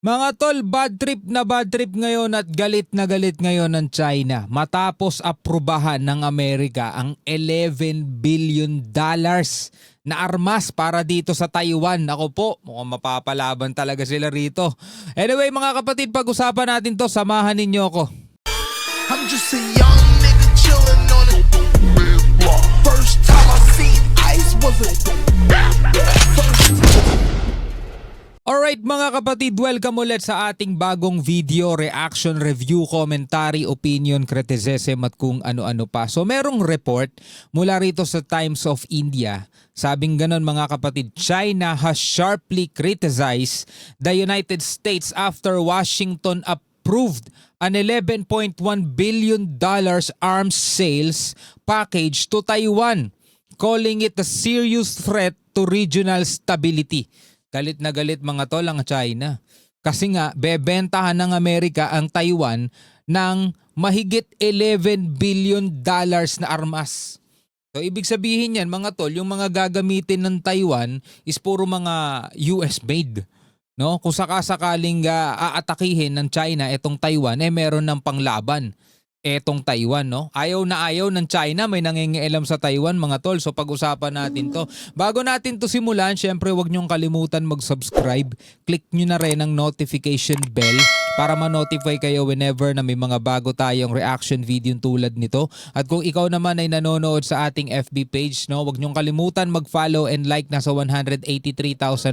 Mga tol, bad trip ngayon at galit na galit ngayon ng China matapos aprubahan ng Amerika ang $11 billion na armas para dito sa Taiwan. Ako po, mukhang mapapalaban talaga sila rito. Anyway mga kapatid, pag-usapan natin to, samahan ninyo ako. I'm just a young nigga chillin' on a block. First time I seen ice was a Alright mga kapatid, welcome ulit sa ating bagong video, reaction, review, commentary, opinion, criticism at kung ano-ano pa. So merong report mula rito sa Times of India. Sabing ganon mga kapatid, China has sharply criticized the United States after Washington approved an $11.1 billion arms sales package to Taiwan, calling it a serious threat to regional stability. Galit na galit mga tol ang China. Kasi nga, bebentahan ng Amerika ang Taiwan ng mahigit $11 billion na armas. So ibig sabihin yan mga tol, yung mga gagamitin ng Taiwan is puro mga US made. No? Kung sakasakaling aatakihin ng China itong Taiwan, meron ng panglaban etong Taiwan, no? Ayaw na ayaw ng China, may nangingialam sa Taiwan mga tol. So pag-usapan natin to. Bago natin to simulan, syempre huwag niyong kalimutan mag-subscribe. Click niyo na rin ang notification bell para ma-notify kayo whenever na may mga bago tayong reaction video tulad nito. At kung ikaw naman ay nanonood sa ating FB page, no, huwag niyong kalimutan mag-follow and like. Nasa 183,000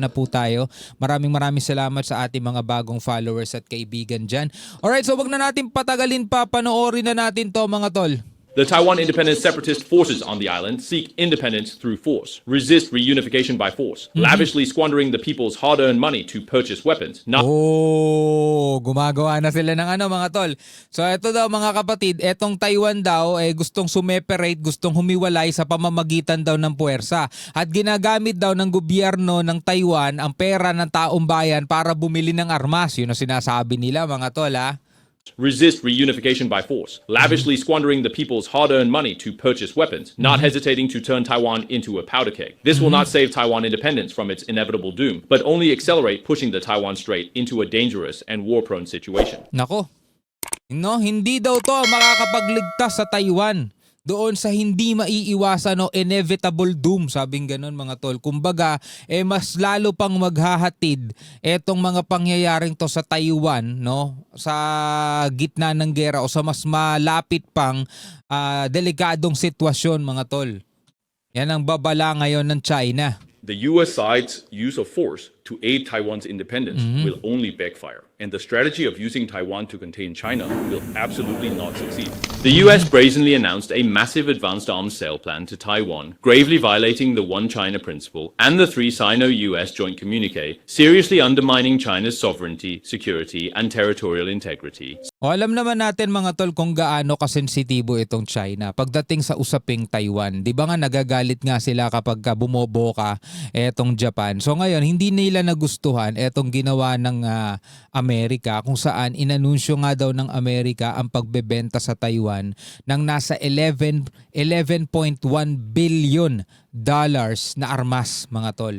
na po tayo. Maraming salamat sa ating mga bagong followers at kaibigan dyan. Alright, so huwag na natin patagalin pa, panoorin na natin to mga tol. The Taiwan independent separatist forces on the island seek independence through force, resist reunification by force, lavishly squandering the people's hard-earned money to purchase weapons. Gumagawa na sila ng mga tol. So ito daw mga kapatid, etong Taiwan daw gustong sumeperate, gustong humiwalay sa pamamagitan daw ng puwersa. At ginagamit daw ng gobyerno ng Taiwan ang pera ng taong bayan para bumili ng armas. Yun ang sinasabi nila mga tol ha. Resist reunification by force, lavishly squandering the people's hard-earned money to purchase weapons, not hesitating to turn Taiwan into a powder keg. This will not save Taiwan independence from its inevitable doom, but only accelerate pushing the Taiwan Strait into a dangerous and war-prone situation. Nako, no, hindi daw to makakapagligtas sa Taiwan doon sa hindi maiiwasan o inevitable doom, sabing ganun mga tol. Kumbaga, mas lalo pang maghahatid etong mga pangyayaring to sa Taiwan, no, sa gitna ng gera o sa mas malapit pang delikadong sitwasyon mga tol. Yan ang babala ngayon ng China. The U.S. side's use of force to aid Taiwan's independence will only backfire, and the strategy of using Taiwan to contain China will absolutely not succeed. The U.S. brazenly announced a massive advanced arms sale plan to Taiwan, gravely violating the One China principle and the three Sino-U.S. joint communique, seriously undermining China's sovereignty, security, and territorial integrity. O alam naman natin mga tol kung gaano kasensitibo itong China pagdating sa usaping Taiwan. Di ba nga nagagalit nga sila kapag bumoboka etong Japan. So ngayon hindi nila nagustuhan etong ginawa ng Amerika kung saan inanunsyo nga daw ng Amerika ang pagbebenta sa Taiwan ng nasa $11.1 billion na armas mga tol.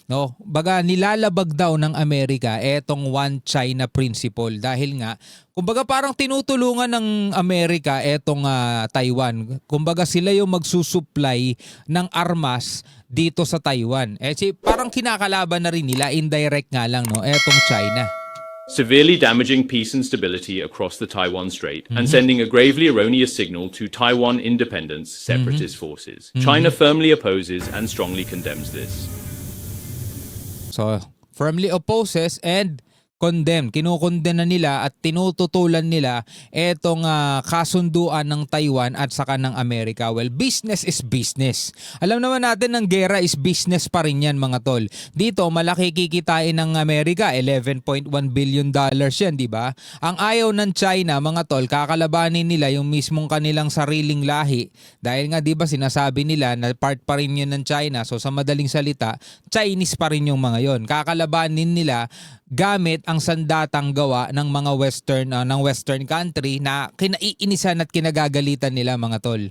No, baga nilalabag daw ng Amerika etong One China principle dahil nga kumbaga parang tinutulungan ng Amerika etong Taiwan. Kumbaga sila yung magsusupply ng armas dito sa Taiwan. Parang kinakalaban na rin nila, indirect nga lang no, etong China. Severely damaging peace and stability across the Taiwan Strait and sending a gravely erroneous signal to Taiwan independence separatist forces. China firmly opposes and strongly condemns this. So, firmly opposes and condemn. Kinukondena nila at tinututulan nila etong kasunduan ng Taiwan at saka ng Amerika. Well, business is business. Alam naman natin ng gera is business pa rin yan mga tol. Dito, malaki kikitain ng Amerika. $11.1 billion yan, di ba? Ang ayaw ng China, mga tol, kakalabanin nila yung mismong kanilang sariling lahi. Dahil nga, di ba, sinasabi nila na part pa rin yun ng China. So, sa madaling salita, Chinese pa rin yung mga yon. Kakalabanin nila gamit ang sandatang gawa ng mga western country na kinaiinisan at kinagagalitan nila mga tol.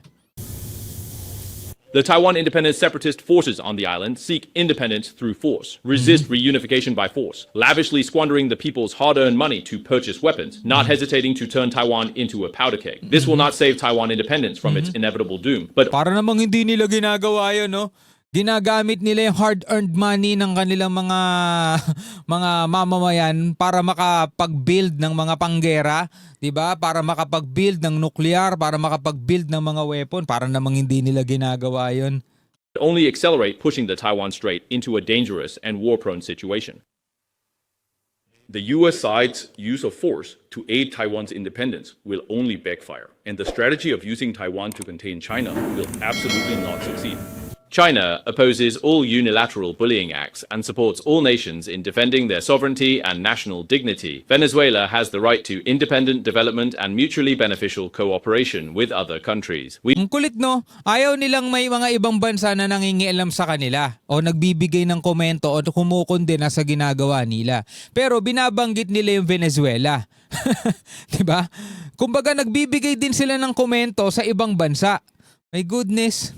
The Taiwan independent separatist forces on the island seek independence through force, resist reunification by force, lavishly squandering the people's hard-earned money to purchase weapons, not hesitating to turn Taiwan into a powder keg. This will not save Taiwan independence from its inevitable doom, but Para namang hindi nila ginagawa yun, no? Ginagamit nila yung hard-earned money ng kanilang mga mga mamamayan para makapag-build ng mga panggera, 'di ba? Para makapag-build ng nuklear, para makapag-build ng mga weapon, para namang hindi nila ginagawa 'yon. only accelerate pushing the Taiwan Strait into a dangerous and war-prone situation. The U.S. side's use of force to aid Taiwan's independence will only backfire, and the strategy of using Taiwan to contain China will absolutely not succeed. China opposes all unilateral bullying acts and supports all nations in defending their sovereignty and national dignity. Venezuela has the right to independent development and mutually beneficial cooperation with other countries. We Ang kulit, no? Ayaw nilang may mga ibang bansa na nangingialam sa kanila o nagbibigay ng komento o kumukondena sa ginagawa nila. Pero binabanggit nila yung Venezuela. 'Di ba? Kumbaga nagbibigay din sila ng komento sa ibang bansa. My goodness.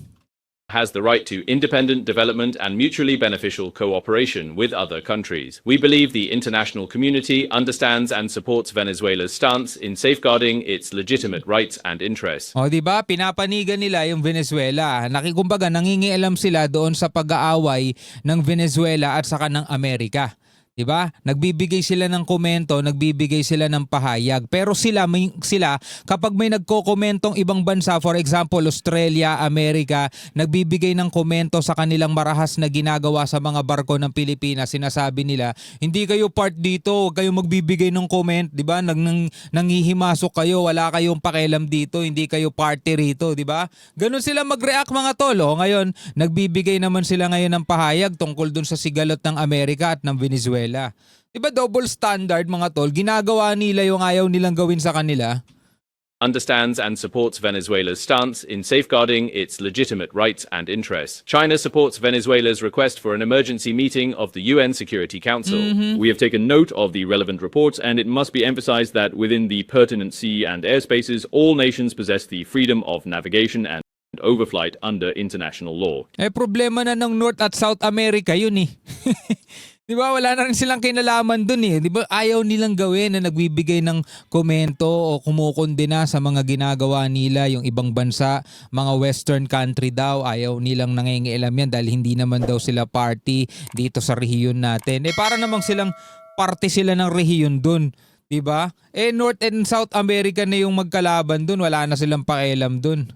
has the right to independent development and mutually beneficial cooperation with other countries. We believe the international community understands and supports Venezuela's stance in safeguarding its legitimate rights and interests. O, di ba? Pinapanigan nila yung Venezuela. Nakikumbaga, nangingialam sila doon sa pag-aaway ng Venezuela at saka ng Amerika. 'Di ba? Nagbibigay sila ng komento, nagbibigay sila ng pahayag. Pero sila kapag may nagko-komentong ibang bansa, for example, Australia, Amerika, nagbibigay ng komento sa kanilang marahas na ginagawa sa mga barko ng Pilipinas, sinasabi nila, hindi kayo part dito, huwag kayong magbibigay ng comment, 'di ba? Nangihimasok kayo, wala kayong pakialam dito, hindi kayo party rito, 'di ba? Ganun sila mag-react mga tol. O, ngayon, nagbibigay naman sila ngayon ng pahayag tungkol dun sa sigalot ng Amerika at ng Venezuela. Diba double standard mga tol? Ginagawa nila yung ayaw nilang gawin sa kanila. Understands and supports Venezuela's stance in safeguarding its legitimate rights and interests. China supports Venezuela's request for an emergency meeting of the UN Security Council. We have taken note of the relevant reports, and it must be emphasized that within the pertinent sea and airspaces, all nations possess the freedom of navigation and overflight under international law. Problema na ng North at South America yun eh. Di ba? Wala na rin silang kinalaman dun eh. Di ba? Ayaw nilang gawin na nagbibigay ng komento o kumukondena sa mga ginagawa nila yung ibang bansa, mga western country daw. Ayaw nilang nangingialam yan dahil hindi naman daw sila party dito sa rehiyon natin. Para namang silang party sila ng rehiyon dun. Di ba? North and South America na yung magkalaban dun. Wala na silang pakialam dun.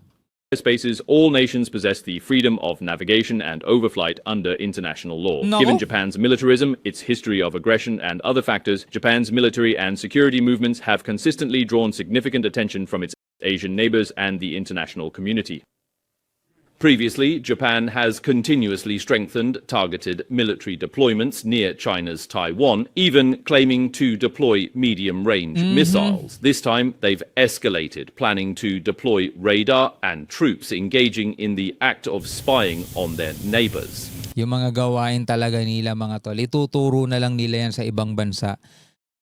Spaces, all nations possess the freedom of navigation and overflight under international law. No. Given Japan's militarism, its history of aggression, and other factors, Japan's military and security movements have consistently drawn significant attention from its Asian neighbors and the international community. Previously, Japan has continuously strengthened targeted military deployments near China's Taiwan, even claiming to deploy medium-range missiles. This time, they've escalated, planning to deploy radar and troops engaging in the act of spying on their neighbors. Yung mga gawain talaga nila mga tol, ituturo na lang nila yan sa ibang bansa.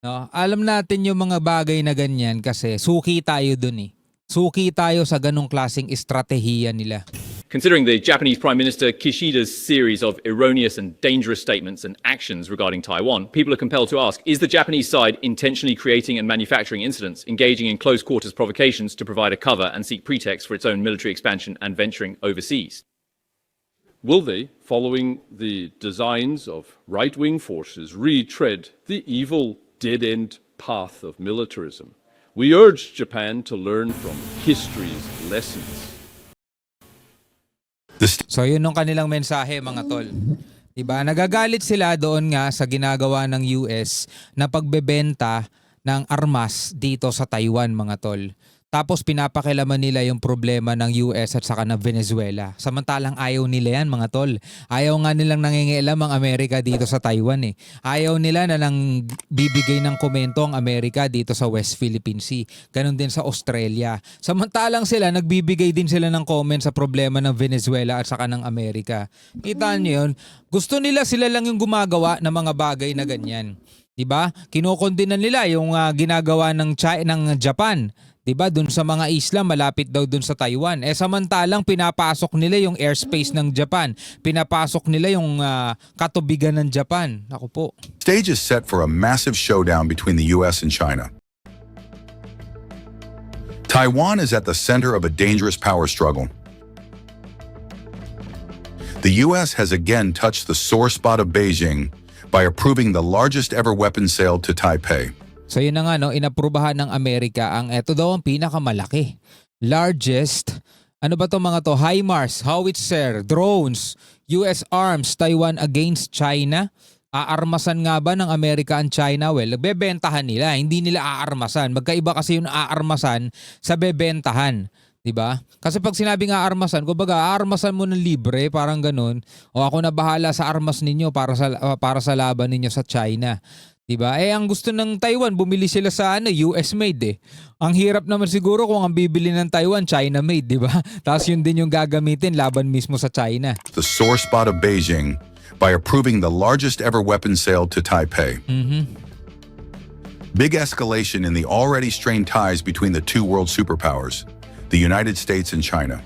No? Alam natin yung mga bagay na ganyan kasi suki tayo dun eh. Suki tayo sa ganong klaseng estratehiya nila. Considering the Japanese Prime Minister Kishida's series of erroneous and dangerous statements and actions regarding Taiwan, people are compelled to ask, is the Japanese side intentionally creating and manufacturing incidents, engaging in close quarters provocations to provide a cover and seek pretext for its own military expansion and venturing overseas? Will they, following the designs of right-wing forces, retread the evil dead-end path of militarism? We urge Japan to learn from history's lessons. So yun yung kanilang mensahe mga tol. Diba? Nagagalit sila doon nga sa ginagawa ng US na pagbebenta ng armas dito sa Taiwan mga tol. Tapos pinapakilaman nila yung problema ng US at saka ng Venezuela. Samantalang ayaw nila yan mga tol. Ayaw nga nilang nangingialam ang Amerika dito sa Taiwan eh. Ayaw nila na lang bibigay ng komento ang Amerika dito sa West Philippine Sea. Ganon din sa Australia. Samantalang sila, nagbibigay din sila ng comment sa problema ng Venezuela at saka ng Amerika. Kita nyo yun? Gusto nila sila lang yung gumagawa ng mga bagay na ganyan. Diba? Kinukondinan nila yung ginagawa ng Japan. 'Diba? Dun sa mga isla malapit daw dun sa Taiwan. Samantalang pinapasok nila yung airspace ng Japan. Pinapasok nila yung katubigan ng Japan. Naku po. Stage is set for a massive showdown between the US and China. Taiwan is at the center of a dangerous power struggle. The US has again touched the sore spot of Beijing by approving the largest ever weapons sale to Taipei. So yun na nga, no, inaprubahan ng Amerika ang eto daw ang pinakamalaki. Largest, ano ba to mga to? HIMARS, howitzer, drones, US arms, Taiwan against China. Aarmasan nga ba ng Amerika ang China? Well, bebentahan nila, hindi nila aarmasan. Magkaiba kasi yung aarmasan sa bebentahan. Diba? Kasi pag sinabing aarmasan, kumbaga aarmasan mo ng libre, parang ganun. O ako na bahala sa armas ninyo para sa laban ninyo sa China. Diba? Ang gusto ng Taiwan, bumili sila sa US made eh. Ang hirap naman siguro kung ang bibili ng Taiwan, China made, diba? Tapos yun din yung gagamitin laban mismo sa China. The sore spot of Beijing by approving the largest ever weapons sale to Taipei. Big escalation in the already strained ties between the two world superpowers, the United States and China.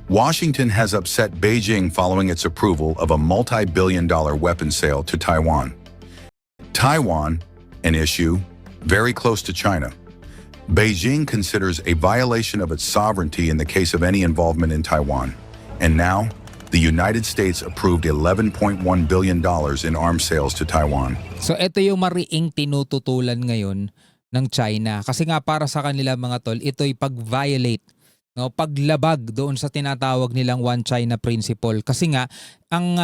Washington has upset Beijing following its approval of a multi-billion-dollar weapons sale to Taiwan. Taiwan, an issue very close to China. Beijing considers a violation of its sovereignty in the case of any involvement in Taiwan. And now, the United States approved $11.1 billion in arms sales to Taiwan. So ito yung mariing tinututulan ngayon ng China. Kasi nga para sa kanila mga tol, ito'y pag-violate, no, paglabag doon sa tinatawag nilang One China Principle. Kasi nga, ang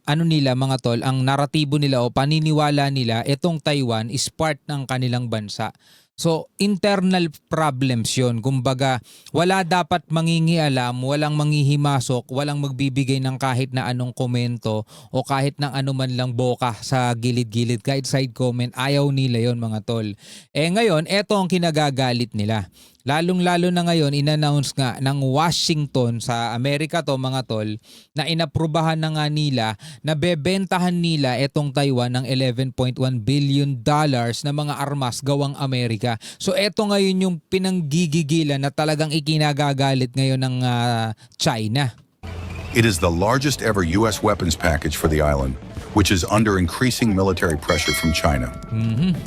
ano nila mga tol, ang naratibo nila o paniniwala nila, itong Taiwan is part ng kanilang bansa. So, internal problems yun. Kumbaga, wala dapat mangingialam, walang manghihimasok, walang magbibigay ng kahit na anong komento o kahit ng anuman lang boka sa gilid-gilid. Kahit side comment, ayaw nila yon mga tol. Ngayon, eto ang kinagagalit nila. Lalong-lalo na ngayon, inannounce nga ng Washington sa Amerika to mga tol, na inaprubahan na nga nila na bebentahan nila etong Taiwan ng $11.1 billion na mga armas gawang Amerika. So eto ngayon yung pinanggigigilan na talagang ikinagagalit ngayon ng China. It is the largest ever U.S. weapons package for the island, which is under increasing military pressure from China.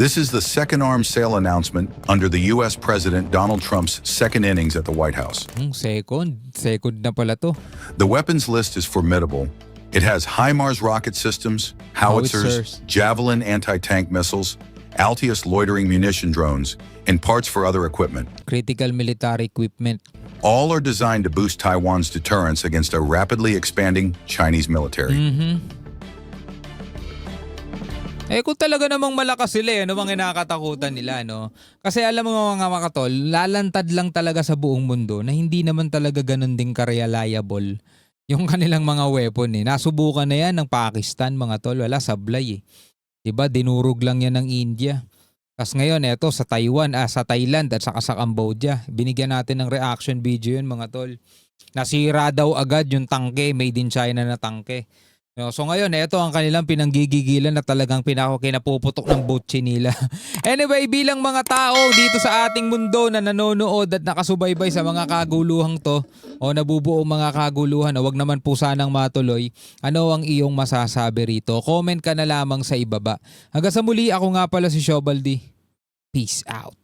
This is the second arms sale announcement under the U.S. President Donald Trump's second innings at the White House. Second na pala to. The weapons list is formidable. It has HIMARS rocket systems, howitzers, Javelin anti-tank missiles, Altius loitering munition drones, and parts for other equipment. Critical military equipment. All are designed to boost Taiwan's deterrence against a rapidly expanding Chinese military. Kung talaga namang malakas sila, ano bang kinakatakutan nila, no? Kasi alam mo mga makatol, lalantad lang talaga sa buong mundo na hindi naman talaga ganun din ka-reliable yung kanilang mga weapon eh. Nasubukan na yan ng Pakistan, mga tol, wala sablay eh. Diba, dinurog lang yan ng India. Tapos ngayon, eto sa Taiwan, sa Thailand at saka sa Cambodia. Binigyan natin ng reaction video yun mga tol. Nasira daw agad yung tangke, made in China na tangke. So ngayon, ito ang kanilang pinanggigigilan na talagang kinapuputok ng butchi nila. Anyway, bilang mga tao dito sa ating mundo na nanonood at nakasubaybay sa mga kaguluhang to o nabubuo mga kaguluhan o wag naman po sanang matuloy, ano ang iyong masasabi rito? Comment ka na lamang sa ibaba. Hanggang sa muli, ako nga pala si Shobaldi. Peace out.